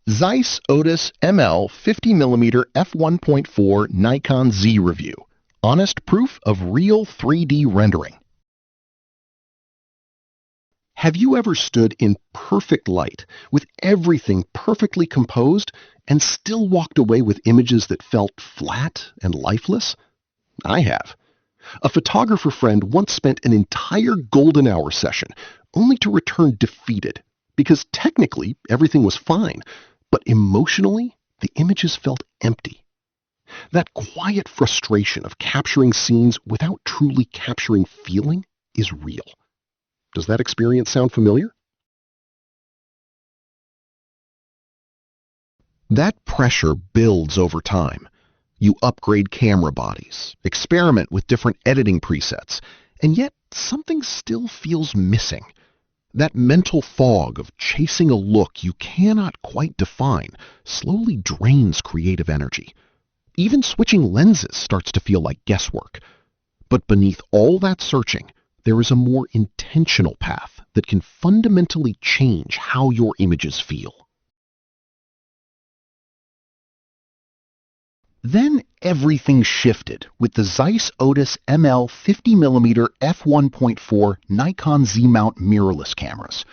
ZEISS Otus ML 50mm f1.4 Nikon Z review. Honest proof of real 3D rendering. Have you ever stood in perfect light, with everything perfectly composed, and still walked away with images that felt flat and lifeless? I have. A photographer friend once spent an entire golden hour session only to return defeated, because technically everything was fine, but emotionally the images felt empty. That quiet frustration of capturing scenes without truly capturing feeling is real. Does that experience sound familiar? That pressure builds over time. You upgrade camera bodies, experiment with different editing presets, and yet something still feels missing. That mental fog of chasing a look you cannot quite define slowly drains creative energy. Even switching lenses starts to feel like guesswork. But beneath all that searching, there is a more intentional path that can fundamentally change how your images feel. Then everything shifted with the ZEISS Otus ML 50mm f1.4 Nikon Z mount mirrorless cameras.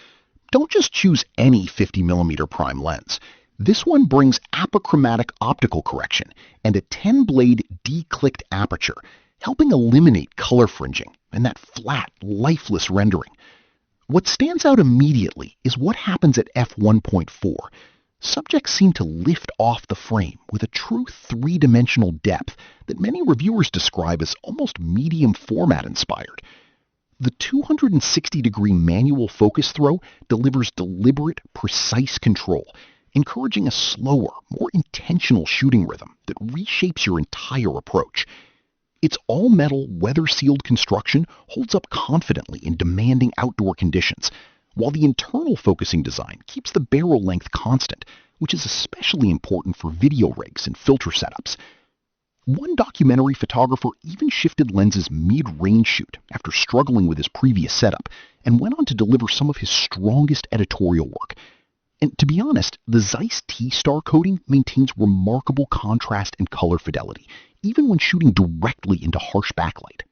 Don't just choose any 50mm prime lens. This one brings apochromatic optical correction and a 10-blade D-clicked aperture, helping eliminate color fringing and that flat, lifeless rendering. What stands out immediately is what happens at f1.4. Subjects seem to lift off the frame with a true three-dimensional depth that many reviewers describe as almost medium format inspired. The 260-degree manual focus throw delivers deliberate, precise control, encouraging a slower, more intentional shooting rhythm that reshapes your entire approach. Its all-metal, weather-sealed construction holds up confidently in demanding outdoor conditions, while the internal focusing design keeps the barrel length constant, which is especially important for video rigs and filter setups. One documentary photographer even shifted lenses mid-range shoot after struggling with his previous setup, and went on to deliver some of his strongest editorial work. And to be honest, the ZEISS T-Star coating maintains remarkable contrast and color fidelity, even when shooting directly into harsh backlight.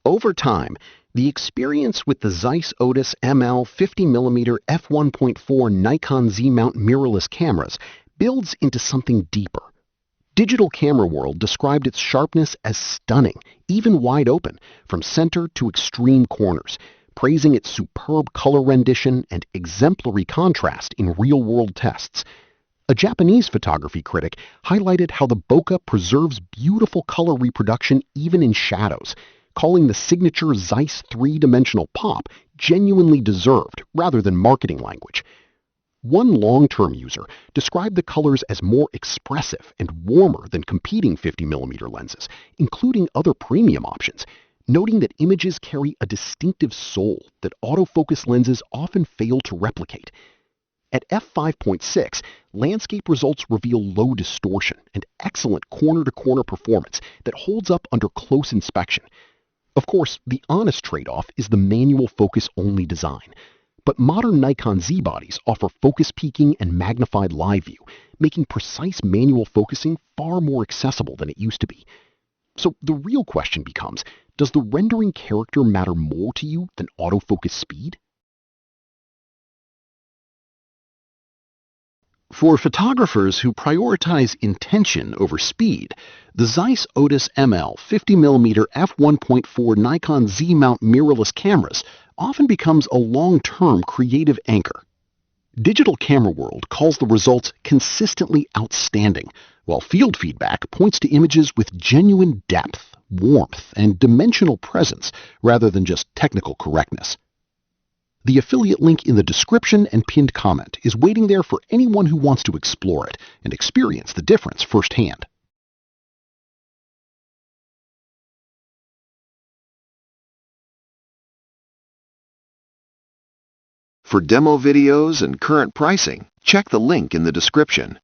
Over time, the experience with the ZEISS Otus ML 50mm f1.4 Nikon Z mount mirrorless cameras builds into something deeper. Digital Camera World described its sharpness as stunning, even wide open, from center to extreme corners, praising its superb color rendition and exemplary contrast in real-world tests. A Japanese photography critic highlighted how the bokeh preserves beautiful color reproduction even in shadows, calling the signature ZEISS three-dimensional pop genuinely deserved rather than marketing language. One long-term user described the colors as more expressive and warmer than competing 50mm lenses, including other premium options, noting that images carry a distinctive soul that autofocus lenses often fail to replicate. At f5.6, landscape results reveal low distortion and excellent corner-to-corner performance that holds up under close inspection. Of course, the honest trade-off is the manual focus-only design, but modern Nikon Z bodies offer focus peaking and magnified live view, making precise manual focusing far more accessible than it used to be. So the real question becomes, does the rendering character matter more to you than autofocus speed? For photographers who prioritize intention over speed, the ZEISS Otus ML 50mm f1.4 Nikon Z mount mirrorless cameras often becomes a long-term creative anchor. Digital Camera World calls the results consistently outstanding, while field feedback points to images with genuine depth, warmth, and dimensional presence rather than just technical correctness. The affiliate link in the description and pinned comment is waiting there for anyone who wants to explore it and experience the difference firsthand. For demo videos and current pricing, check the link in the description.